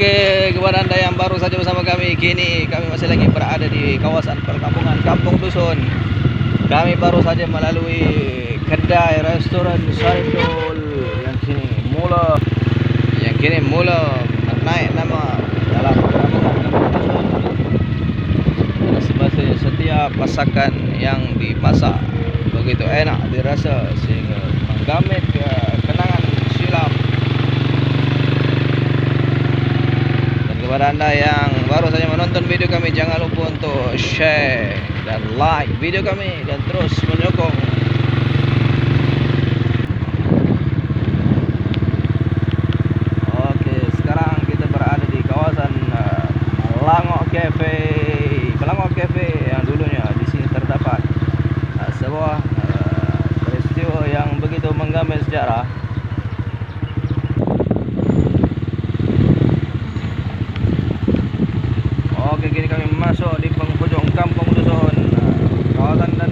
Oke, kepada Anda yang baru saja bersama kami, kini kami masih lagi berada di kawasan perkampungan Kampung Dusun. Kami baru saja melalui kedai restoran Saridul yang kini mula naik nama dalam perkampungan Kampung Dusun. Sebab setiap masakan yang dimasak begitu enak dirasa sehingga menggamit kenangan silam. Kepada Anda yang baru saja menonton video kami, jangan lupa untuk share dan like video kami dan terus menyokong. Oke, sekarang kita berada di kawasan Melangok Cafe yang dulunya di sini terdapat sebuah peristiwa yang begitu menggambar sejarah. Oke, kini kami masuk di penghujung Kampung Dusun, kawasan dan